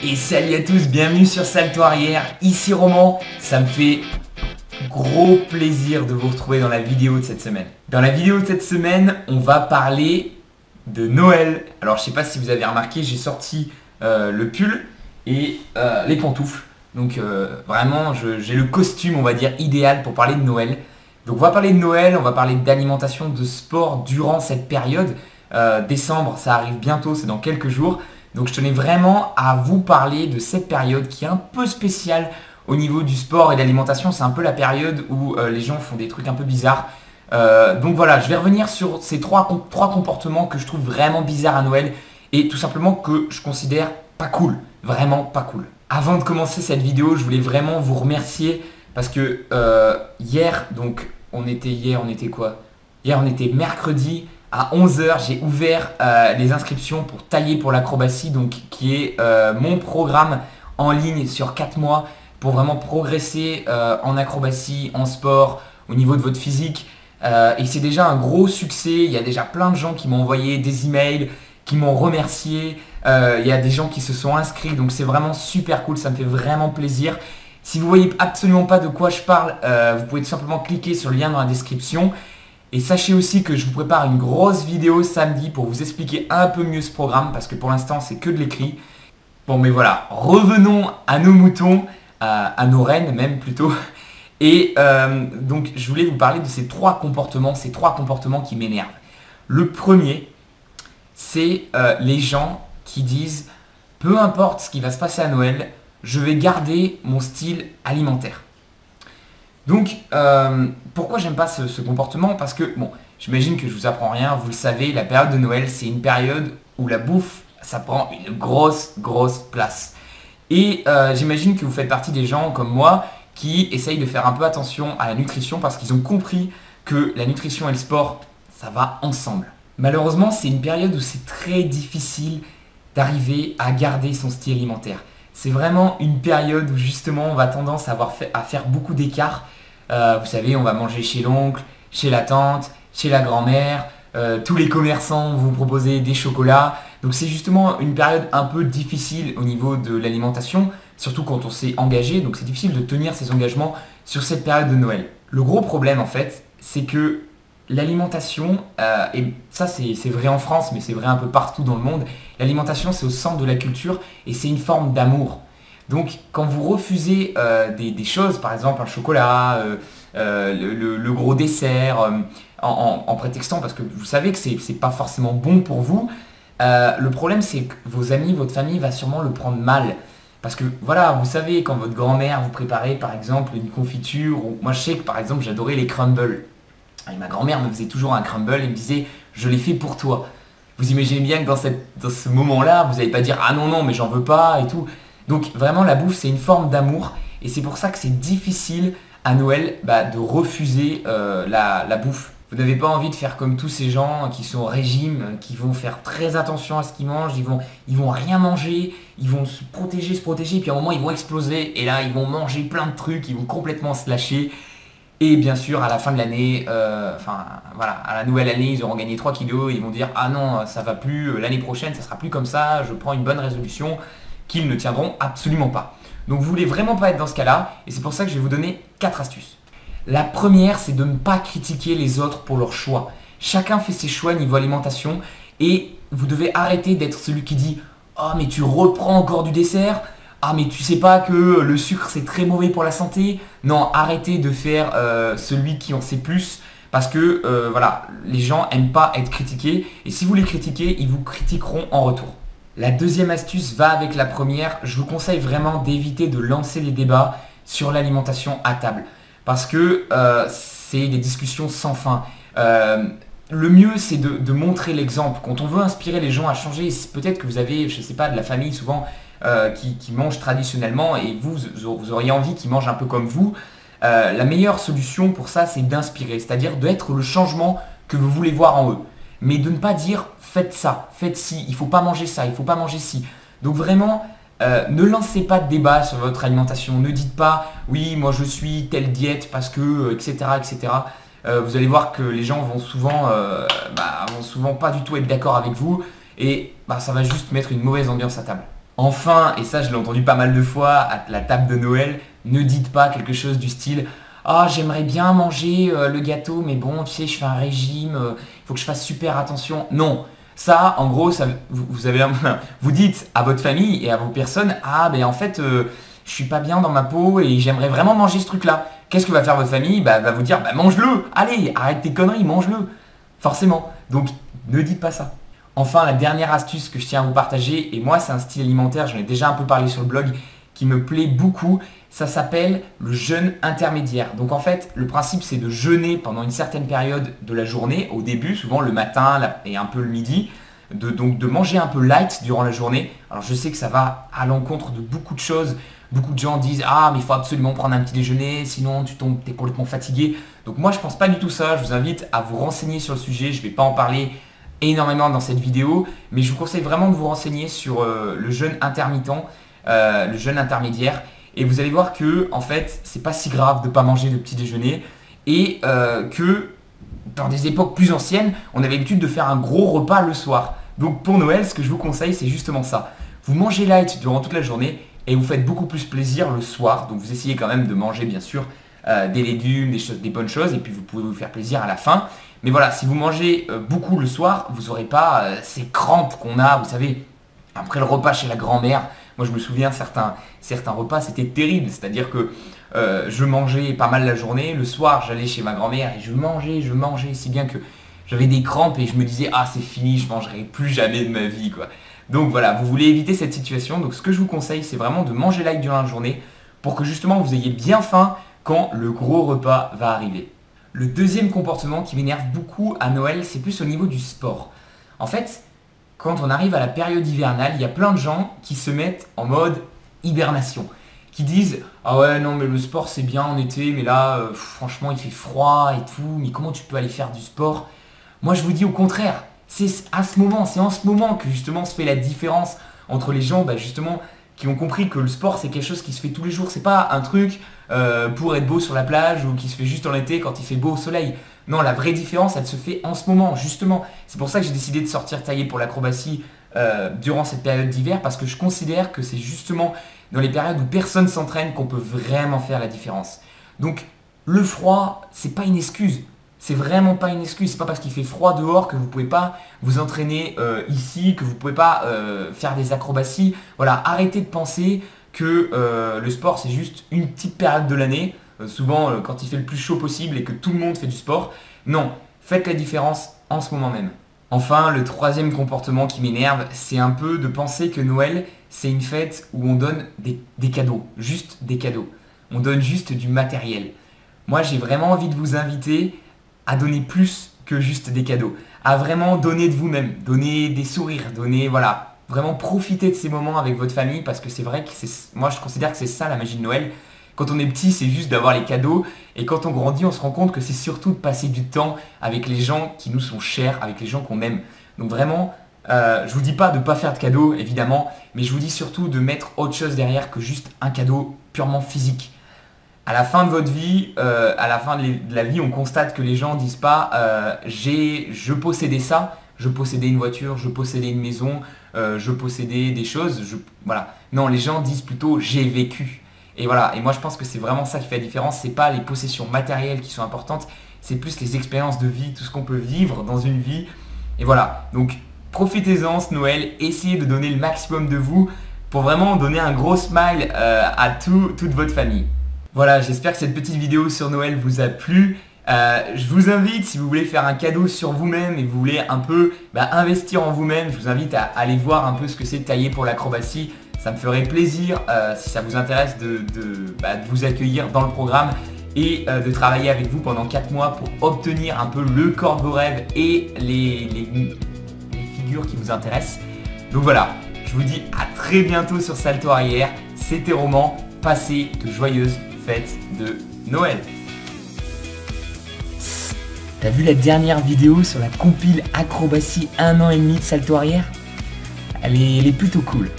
Et salut à tous, bienvenue sur Salto Arrière, ici Roman. Ça me fait gros plaisir de vous retrouver dans la vidéo de cette semaine. Dans la vidéo de cette semaine, on va parler de Noël. Alors je sais pas si vous avez remarqué, j'ai sorti le pull et les pantoufles. Donc vraiment, j'ai le costume, on va dire, idéal pour parler de Noël. Donc on va parler de Noël, on va parler d'alimentation, de sport durant cette période. Décembre, ça arrive bientôt, c'est dans quelques jours. Donc je tenais vraiment à vous parler de cette période qui est un peu spéciale au niveau du sport et de l'alimentation. C'est un peu la période où les gens font des trucs un peu bizarres. Donc voilà, je vais revenir sur ces trois comportements que je trouve vraiment bizarres à Noël et tout simplement que je considère pas cool, vraiment pas cool. Avant de commencer cette vidéo, je voulais vraiment vous remercier parce que hier, donc on était quoi? Hier on était mercredi. À 11 h, j'ai ouvert les inscriptions pour tailler pour l'acrobatie, donc qui est mon programme en ligne sur 4 mois pour vraiment progresser en acrobatie, en sport, au niveau de votre physique. Et c'est déjà un gros succès. Il y a déjà plein de gens qui m'ont envoyé des emails, qui m'ont remercié. Il y a des gens qui se sont inscrits, donc c'est vraiment super cool, ça me fait vraiment plaisir. Si vous voyez absolument pas de quoi je parle, vous pouvez tout simplement cliquer sur le lien dans la description. Et sachez aussi que je vous prépare une grosse vidéo samedi pour vous expliquer un peu mieux ce programme parce que pour l'instant c'est que de l'écrit. Bon mais voilà, revenons à nos moutons, à nos rennes même plutôt. Et donc je voulais vous parler de ces trois comportements qui m'énervent. Le premier, c'est les gens qui disent peu importe ce qui va se passer à Noël, je vais garder mon style alimentaire. Donc, pourquoi j'aime pas ce comportement? Parce que, bon, j'imagine que je vous apprends rien, vous le savez, la période de Noël, c'est une période où la bouffe, ça prend une grosse place. Et j'imagine que vous faites partie des gens comme moi qui essayent de faire un peu attention à la nutrition parce qu'ils ont compris que la nutrition et le sport, ça va ensemble. Malheureusement, c'est une période où c'est très difficile d'arriver à garder son style alimentaire. C'est vraiment une période où justement on va tendance à faire beaucoup d'écarts. Vous savez, on va manger chez l'oncle, chez la tante, chez la grand-mère. Tous les commerçants vont vous proposer des chocolats. Donc c'est justement une période un peu difficile au niveau de l'alimentation, surtout quand on s'est engagé. Donc c'est difficile de tenir ses engagements sur cette période de Noël. Le gros problème en fait, c'est que l'alimentation, et ça c'est vrai en France, mais c'est vrai un peu partout dans le monde, l'alimentation c'est au centre de la culture et c'est une forme d'amour. Donc quand vous refusez des choses, par exemple un chocolat, le gros dessert, en prétextant, parce que vous savez que c'est pas forcément bon pour vous, le problème c'est que vos amis, votre famille va sûrement le prendre mal. Parce que voilà, vous savez, quand votre grand-mère vous préparait par exemple une confiture, ou moi je sais que par exemple j'adorais les crumbles. Et ma grand-mère me faisait toujours un crumble et me disait « je l'ai fait pour toi ». Vous imaginez bien que dans ce moment-là, vous n'allez pas dire « ah non, mais j'en veux pas » et tout. Donc vraiment, la bouffe, c'est une forme d'amour. Et c'est pour ça que c'est difficile à Noël de refuser la bouffe. Vous n'avez pas envie de faire comme tous ces gens qui sont au régime, qui vont faire très attention à ce qu'ils mangent, ils vont rien manger, ils vont se protéger, et puis à un moment, ils vont exploser. Et là, ils vont manger plein de trucs, ils vont complètement se lâcher. Et bien sûr, à la fin de l'année, voilà, à la nouvelle année, ils auront gagné 3 kilos, ils vont dire « ah non, ça va plus, l'année prochaine, ça sera plus comme ça, je prends une bonne résolution » qu'ils ne tiendront absolument pas. Donc vous voulez vraiment pas être dans ce cas-là, et c'est pour ça que je vais vous donner 4 astuces. La première, c'est de ne pas critiquer les autres pour leurs choix. Chacun fait ses choix niveau alimentation, et vous devez arrêter d'être celui qui dit « oh mais tu reprends encore du dessert ?» Ah mais tu sais pas que le sucre c'est très mauvais pour la santé. Non, arrêtez de faire celui qui en sait plus parce que voilà, les gens aiment pas être critiqués et si vous les critiquez, ils vous critiqueront en retour. La deuxième astuce va avec la première. Je vous conseille vraiment d'éviter de lancer des débats sur l'alimentation à table parce que c'est des discussions sans fin. Le mieux c'est de montrer l'exemple. Quand on veut inspirer les gens à changer, peut-être que vous avez, je sais pas, de la famille souvent qui mangent traditionnellement et vous auriez envie qu'ils mangent un peu comme vous. La meilleure solution pour ça, c'est d'inspirer, c'est-à-dire d'être le changement que vous voulez voir en eux. Mais de ne pas dire faites ça, faites ci, il ne faut pas manger ça, il ne faut pas manger ci. Donc vraiment, ne lancez pas de débat sur votre alimentation. Ne dites pas oui, moi je suis telle diète parce que, etc. etc. Vous allez voir que les gens vont souvent pas du tout être d'accord avec vous et ça va juste mettre une mauvaise ambiance à table. Enfin, et ça je l'ai entendu pas mal de fois à la table de Noël, ne dites pas quelque chose du style « Ah, j'aimerais bien manger le gâteau, mais bon, tu sais, je fais un régime, il faut que je fasse super attention. » Non, ça, en gros, ça, vous dites à votre famille et à vos personnes « Ah, ben en fait, je suis pas bien dans ma peau et j'aimerais vraiment manger ce truc-là. » Qu'est-ce que va faire votre famille? Bah, va vous dire « mange-le, allez, arrête tes conneries, mange-le. » Forcément, donc ne dites pas ça. Enfin, la dernière astuce que je tiens à vous partager, et moi c'est un style alimentaire, j'en ai déjà un peu parlé sur le blog, qui me plaît beaucoup, ça s'appelle le jeûne intermédiaire. Donc en fait, le principe c'est de jeûner pendant une certaine période de la journée, au début, souvent le matin et un peu le midi, donc de manger un peu light durant la journée. Alors je sais que ça va à l'encontre de beaucoup de choses, beaucoup de gens disent « Ah, mais il faut absolument prendre un petit déjeuner, sinon tu es complètement fatigué. » Donc moi je pense pas du tout ça, je vous invite à vous renseigner sur le sujet, je ne vais pas en parler énormément dans cette vidéo, mais je vous conseille vraiment de vous renseigner sur le jeûne intermittent, le jeûne intermédiaire, et vous allez voir que en fait c'est pas si grave de ne pas manger de petit déjeuner, et que dans des époques plus anciennes on avait l'habitude de faire un gros repas le soir. Donc pour Noël, ce que je vous conseille c'est justement ça, vous mangez light durant toute la journée et vous faites beaucoup plus plaisir le soir, donc vous essayez quand même de manger bien sûr des légumes, des bonnes choses, et puis vous pouvez vous faire plaisir à la fin. Mais voilà, si vous mangez beaucoup le soir, vous n'aurez pas ces crampes qu'on a, vous savez, après le repas chez la grand-mère. Moi je me souviens, certains repas c'était terrible, c'est-à-dire que je mangeais pas mal la journée, le soir j'allais chez ma grand-mère et je mangeais, si bien que j'avais des crampes et je me disais « Ah, c'est fini, je mangerai plus jamais de ma vie quoi. » Donc voilà, vous voulez éviter cette situation, donc ce que je vous conseille c'est vraiment de manger light durant la journée pour que justement vous ayez bien faim quand le gros repas va arriver. Le deuxième comportement qui m'énerve beaucoup à Noël, c'est plus au niveau du sport. En fait, quand on arrive à la période hivernale, il y a plein de gens qui se mettent en mode hibernation, qui disent « Ah ouais, non mais le sport c'est bien en été, mais là, franchement il fait froid et tout, mais comment tu peux aller faire du sport ?» Moi je vous dis au contraire, c'est en ce moment que justement se fait la différence entre les gens justement qui ont compris que le sport c'est quelque chose qui se fait tous les jours, c'est pas un truc pour être beau sur la plage ou qui se fait juste en été quand il fait beau au soleil. Non, la vraie différence elle se fait en ce moment justement. C'est pour ça que j'ai décidé de sortir taillé pour l'acrobatie durant cette période d'hiver, parce que je considère que c'est justement dans les périodes où personne s'entraîne qu'on peut vraiment faire la différence. Donc le froid c'est pas une excuse. C'est vraiment pas une excuse, c'est pas parce qu'il fait froid dehors que vous pouvez pas vous entraîner ici, que vous pouvez pas faire des acrobaties. Voilà, arrêtez de penser que le sport c'est juste une petite période de l'année, souvent quand il fait le plus chaud possible et que tout le monde fait du sport. Non, faites la différence en ce moment même. Enfin, le troisième comportement qui m'énerve, c'est un peu de penser que Noël c'est une fête où on donne des cadeaux, juste des cadeaux. On donne juste du matériel. Moi j'ai vraiment envie de vous inviter à donner plus que juste des cadeaux, à vraiment donner de vous-même, donner des sourires, voilà, vraiment profiter de ces moments avec votre famille, parce que c'est vrai que moi je considère que c'est ça la magie de Noël. Quand on est petit, c'est juste d'avoir les cadeaux, et quand on grandit, on se rend compte que c'est surtout de passer du temps avec les gens qui nous sont chers, avec les gens qu'on aime. Donc vraiment, je vous dis pas de ne pas faire de cadeaux, évidemment, mais je vous dis surtout de mettre autre chose derrière que juste un cadeau purement physique. À la fin de votre vie, à la fin de la vie, on constate que les gens disent pas je possédais ça, je possédais une voiture, je possédais une maison, je possédais des choses. Voilà. Non, les gens disent plutôt j'ai vécu. Et voilà. Et moi, je pense que c'est vraiment ça qui fait la différence. C'est pas les possessions matérielles qui sont importantes, c'est plus les expériences de vie, tout ce qu'on peut vivre dans une vie. Et voilà. Donc, profitez-en ce Noël. Essayez de donner le maximum de vous pour vraiment donner un gros smile à toute votre famille. Voilà, j'espère que cette petite vidéo sur Noël vous a plu. Je vous invite, si vous voulez faire un cadeau sur vous-même et vous voulez un peu investir en vous-même, je vous invite à aller voir un peu ce que c'est taillé pour l'acrobatie. Ça me ferait plaisir, si ça vous intéresse, de vous accueillir dans le programme et de travailler avec vous pendant 4 mois pour obtenir un peu le corps de vos rêves et les figures qui vous intéressent. Donc voilà, je vous dis à très bientôt sur Salto Arrière. C'était Roman, passez de joyeuses fête de Noël. T'as vu la dernière vidéo sur la compile acrobatie 1 an et demi de salto arrière? Elle est plutôt cool.